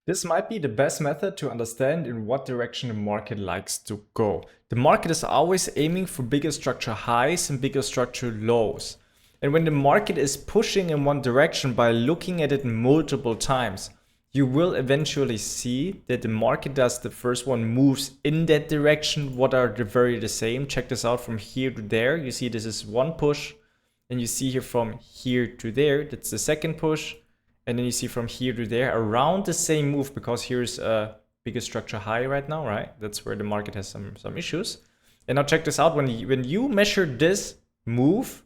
This might be the best method to understand in what direction the market likes to go. The market is always aiming for bigger structure highs and bigger structure lows. And when the market is pushing in one direction by looking at it multiple times, you will eventually see that the market does the first one moves in that direction. What are the same? Check this out from here to there. You see this is one push, and you see here from here to there, that's the second push. And then you see from here to there around the same move, because here's a bigger structure high right now, right? That's where the market has some issues. And now check this out. When you measure this move,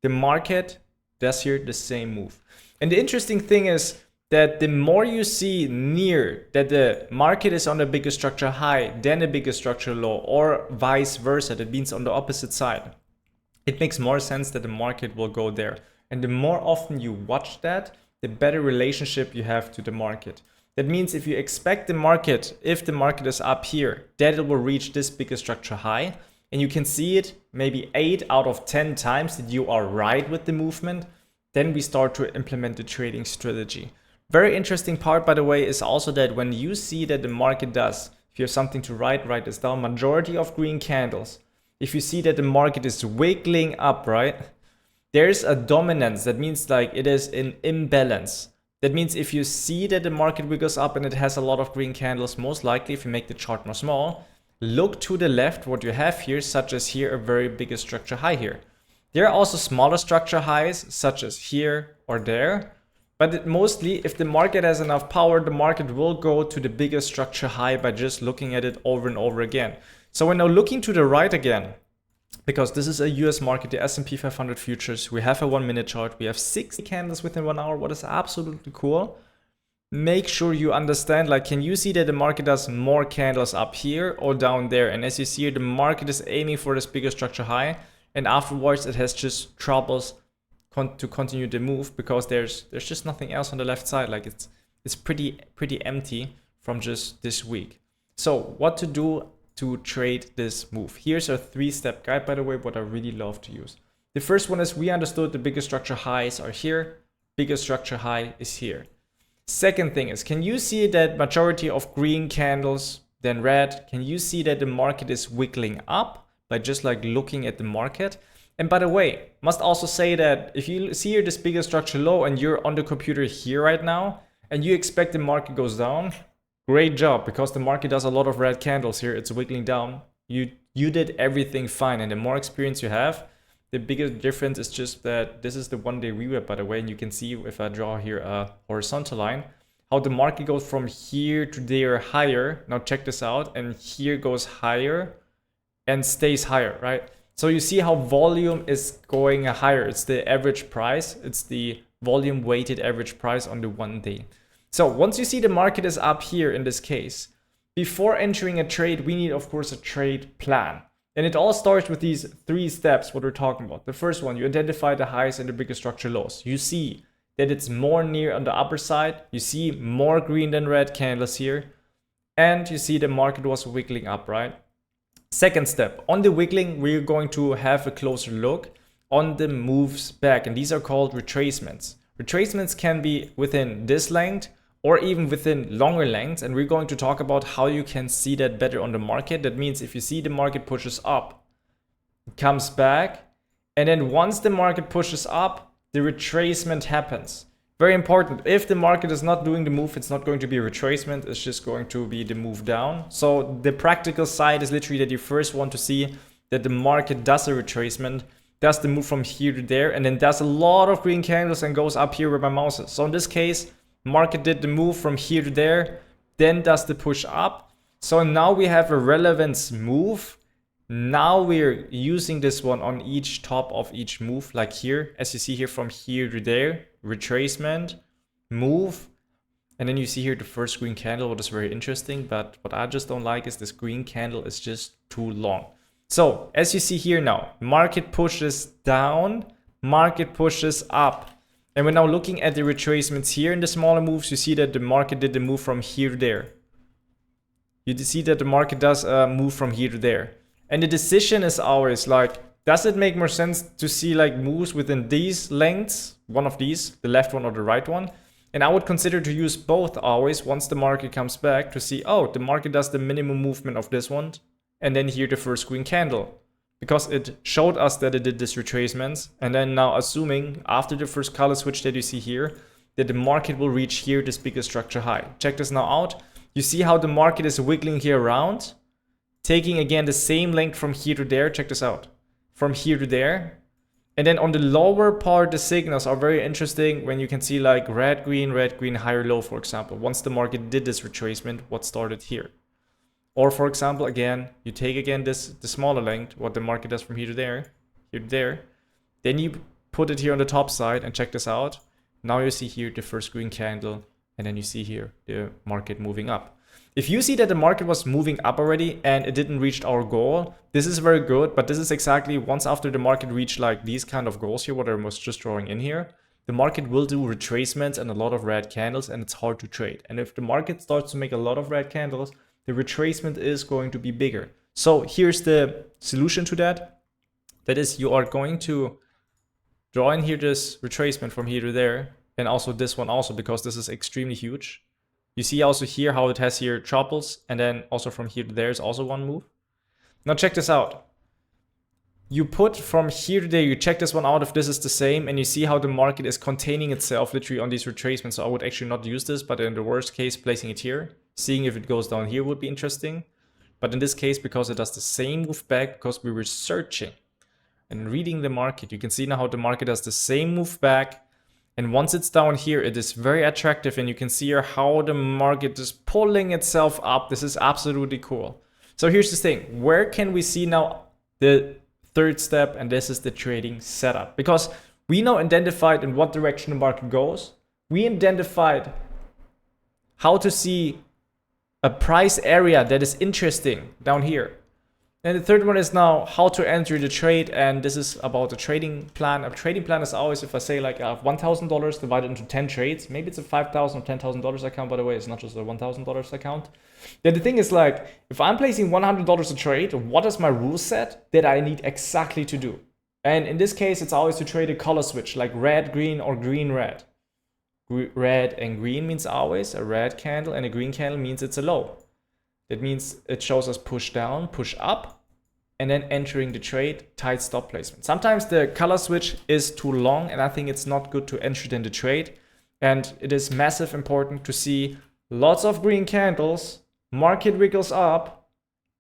the market does here the same move. And the interesting thing is that the more you see near that the market is on a bigger structure high than a bigger structure low, or vice versa, that means on the opposite side, it makes more sense that the market will go there. And the more often you watch that, the better relationship you have to the market. That means if you expect the market, if the market is up here, that it will reach this bigger structure high, and you can see it maybe 8 out of 10 times that you are right with the movement, then we start to implement the trading strategy. Very interesting part, by the way, is also that when you see that the market does, if you have something to write this down, majority of green candles, if you see that the market is wiggling up, right? There's a dominance. That means like it is in imbalance. That means if you see that the market wiggles up and it has a lot of green candles, most likely if you make the chart more small, look to the left what you have here, such as here a very big structure high here. There are also smaller structure highs, such as here or there. But mostly if the market has enough power, the market will go to the biggest structure high by just looking at it over and over again. So we're now looking to the right again, because this is a US market, the S&P 500 futures. We have a 1 minute chart. We have 60 candles within 1 hour. What is absolutely cool. Make sure you understand, like, can you see that the market does more candles up here or down there? And as you see here, the market is aiming for this bigger structure high. And afterwards, it has just troubles to continue the move, because there's just nothing else on the left side. Like it's pretty empty from just this week. So what to do to trade this move? Here's a 3-step guide, by the way, what I really love to use. The first one is we understood the biggest structure highs are here, biggest structure high is here. Second thing is, can you see that majority of green candles then red? Can you see that the market is wiggling up by just like looking at the market? And by the way, must also say that if you see here this bigger structure low and you're on the computer here right now and you expect the market goes down, great job, because the market does a lot of red candles here. It's wiggling down. You did everything fine. And the more experience you have, the bigger difference is just that this is the 1-day rewrap, by the way. And you can see if I draw here a horizontal line, how the market goes from here to there higher. Now check this out. And here goes higher and stays higher, right? So you see how volume is going higher. It's the average price. It's the volume weighted average price on the 1 day. So once you see the market is up here in this case, before entering a trade, we need, of course, a trade plan. And it all starts with these 3 steps, what we're talking about. The first one, you identify the highs and the bigger structure lows. You see that it's more near on the upper side. You see more green than red candles here. And you see the market was wiggling up, right? Second step, on the wiggling, we're going to have a closer look on the moves back. And these are called retracements. Retracements can be within this length or even within longer lengths. And we're going to talk about how you can see that better on the market. That means if you see the market pushes up, it comes back. And then once the market pushes up, the retracement happens. Very important. If the market is not doing the move, it's not going to be a retracement. It's just going to be the move down. So the practical side is literally that you first want to see that the market does a retracement, does the move from here to there, and then does a lot of green candles and goes up here where my mouse is. So in this case, market did the move from here to there, then does the push up. So now we have a relevance move. Now we're using this one on each top of each move, like here, as you see here from here to there, retracement, move. And then you see here the first green candle, what is very interesting, but what I just don't like is this green candle is just too long. So as you see here now, market pushes down, market pushes up. And we're now looking at the retracements here in the smaller moves. You see that the market did the move from here to there. You see that the market does move from here to there. And the decision is always like, does it make more sense to see like moves within these lengths, one of these, the left one or the right one? And I would consider to use both always once the market comes back to see, oh, the market does the minimum movement of this one. And then here the first green candle. Because it showed us that it did this retracements. And then now assuming after the first color switch that you see here, that the market will reach here this biggest structure high. Check this now out. You see how the market is wiggling here around, taking again the same length from here to there. Check this out. From here to there. And then on the lower part, the signals are very interesting when you can see like red, green, higher, low, for example. Once the market did this retracement, what started here. Or for example, again, you take again the smaller length, what the market does from here to there. Then you put it here on the top side and check this out. Now you see here the first green candle, and then you see here the market moving up. If you see that the market was moving up already and it didn't reach our goal, this is very good, but this is exactly once after the market reached like these kind of goals here, what I was just drawing in here, the market will do retracements and a lot of red candles, and it's hard to trade. And if the market starts to make a lot of red candles, the retracement is going to be bigger. So here's the solution to that. That is, you are going to draw in here this retracement from here to there, and also this one also, because this is extremely huge. You see also here how it has here troubles, and then also from here to there is also one move. Now check this out. You put from here to there, you check this one out if this is the same, and you see how the market is containing itself literally on these retracements. So I would actually not use this, but in the worst case, placing it here. Seeing if it goes down here would be interesting. But in this case, because it does the same move back, because we were searching and reading the market, you can see now how the market does the same move back. And once it's down here, it is very attractive, and you can see here how the market is pulling itself up. This is absolutely cool. So here's the thing. Where can we see now the third step? And this is the trading setup. Because we now identified in what direction the market goes. We identified how to see a price area that is interesting down here. And the third one is now how to enter the trade, and this is about a trading plan. A trading plan is always, if I say like I have $1,000 divided into 10 trades, maybe it's a $5,000 or $10,000 account, by the way, it's not just a $1,000 account. Then the thing is like, if I'm placing $100 a trade, what is my rule set that I need exactly to do? And in this case, it's always to trade a color switch, like red, green, or green, red. Red and green means always a red candle, and a green candle means it's a low. That means it shows us push down, push up, and then entering the trade, tight stop placement. Sometimes the color switch is too long, and I think it's not good to enter it in the trade. And it is massive important to see lots of green candles, market wiggles up,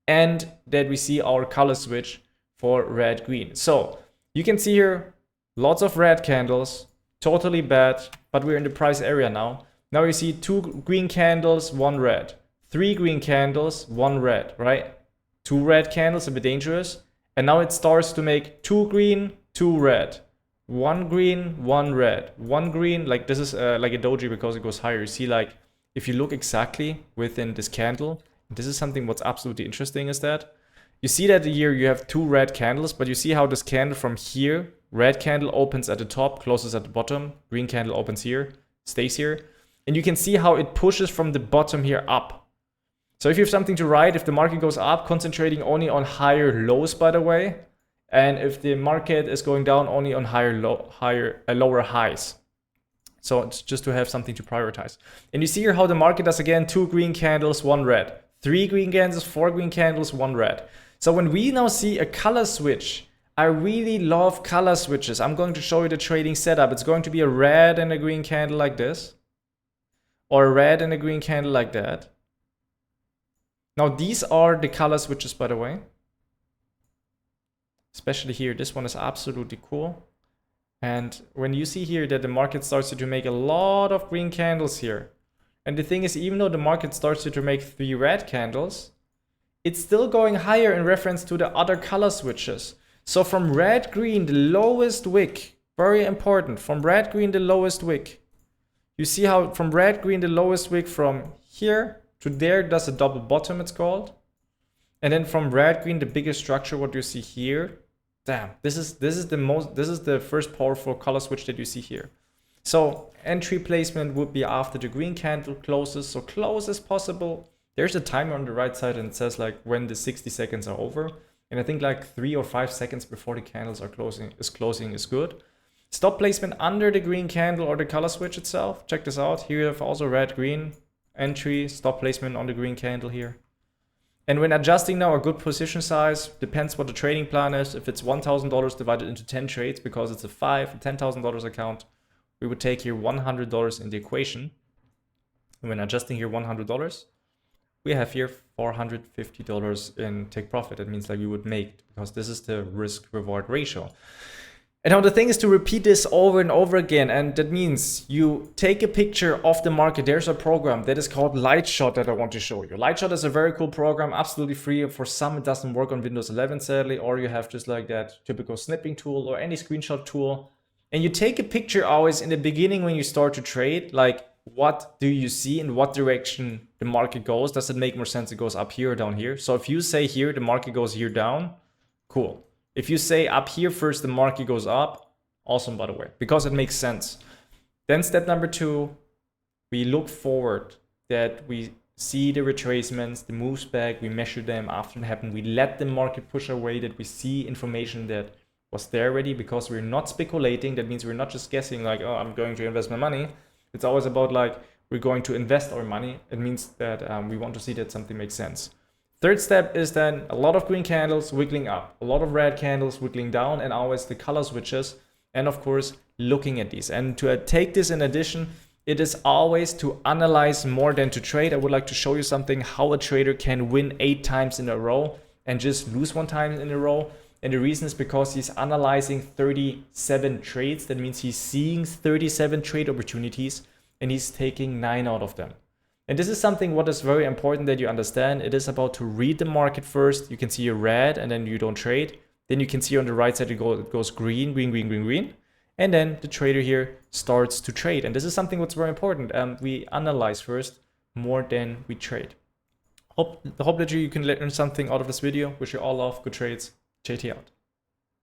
and that we see our color switch for red, green. So you can see here lots of red candles, totally bad, but we're in the price area now. Now you see 2 green candles, 1 red. 3 green candles, 1 red, right? 2 red candles, a bit dangerous. And now it starts to make 2 green, 2 red. 1 green, 1 red. 1 green, like this is like a doji because it goes higher. You see, like, if you look exactly within this candle, this is something what's absolutely interesting is that you see that here you have 2 red candles, but you see how this candle from here, red candle opens at the top, closes at the bottom, green candle opens here, stays here. And you can see how it pushes from the bottom here up. So if you have something to write, if the market goes up, concentrating only on higher lows, by the way. And if the market is going down, only on lower highs. So it's just to have something to prioritize. And you see here how the market does again 2 green candles, 1 red. 3 green candles, 4 green candles, 1 red. So when we now see a color switch, I really love color switches. I'm going to show you the trading setup. It's going to be a red and a green candle like this. Or a red and a green candle like that. Now these are the color switches, by the way. Especially here, this one is absolutely cool. And when you see here that the market starts to make a lot of green candles here. And the thing is, even though the market starts to make 3 red candles, it's still going higher in reference to the other color switches. So from red, green, the lowest wick, very important, from red, green, the lowest wick. You see how from red, green, the lowest wick from here to there does a double bottom, it's called. And then from red, green, the biggest structure, what you see here. Damn, this is the first powerful color switch that you see here. So entry placement would be after the green candle closes, so close as possible. There's a timer on the right side and it says like when the 60 seconds are over. And I think like 3 or 5 seconds before the candles are closing is good. Stop placement under the green candle or the color switch itself. Check this out. Here you have also red, green entry, stop placement on the green candle here. And when adjusting now a good position size, depends what the trading plan is. If it's $1,000 divided into 10 trades, because it's a $10,000 account, we would take here $100 in the equation. And when adjusting here $100, we have here $450 in take profit. That means like we would make, because this is the risk reward ratio. And now the thing is to repeat this over and over again. And that means you take a picture of the market. There's a program that is called Lightshot that I want to show you. Lightshot is a very cool program, absolutely free. For some, it doesn't work on Windows 11, sadly, or you have just like that typical snipping tool or any screenshot tool. And you take a picture always in the beginning when you start to trade, like what do you see, in what direction the market goes? Does it make more sense it goes up here or down here? So if you say here, the market goes here down, cool. If you say up here first, the market goes up, awesome, by the way, because it makes sense. Then step number 2, we look forward, that we see the retracements, the moves back, we measure them after it happened. We let the market push away, that we see information that was there already, because we're not speculating. That means we're not just guessing like, oh, I'm going to invest my money. It's always about like, we're going to invest our money. It means that we want to see that something makes sense. Third step is then a lot of green candles wiggling up, a lot of red candles wiggling down, and always the color switches. And of course, looking at these. And to take this in addition, it is always to analyze more than to trade. I would like to show you something, how a trader can win 8 times in a row and just lose 1 time in a row. And the reason is because he's analyzing 37 trades. That means he's seeing 37 trade opportunities and he's taking 9 out of them. And this is something what is very important that you understand. It is about to read the market first. You can see a red and then you don't trade. Then you can see on the right side it goes green, green, green, green, green. And then the trader here starts to trade. And this is something what's very important. We analyze first more than we trade. Hope that you can learn something out of this video. Wish you all love, good trades. JT out.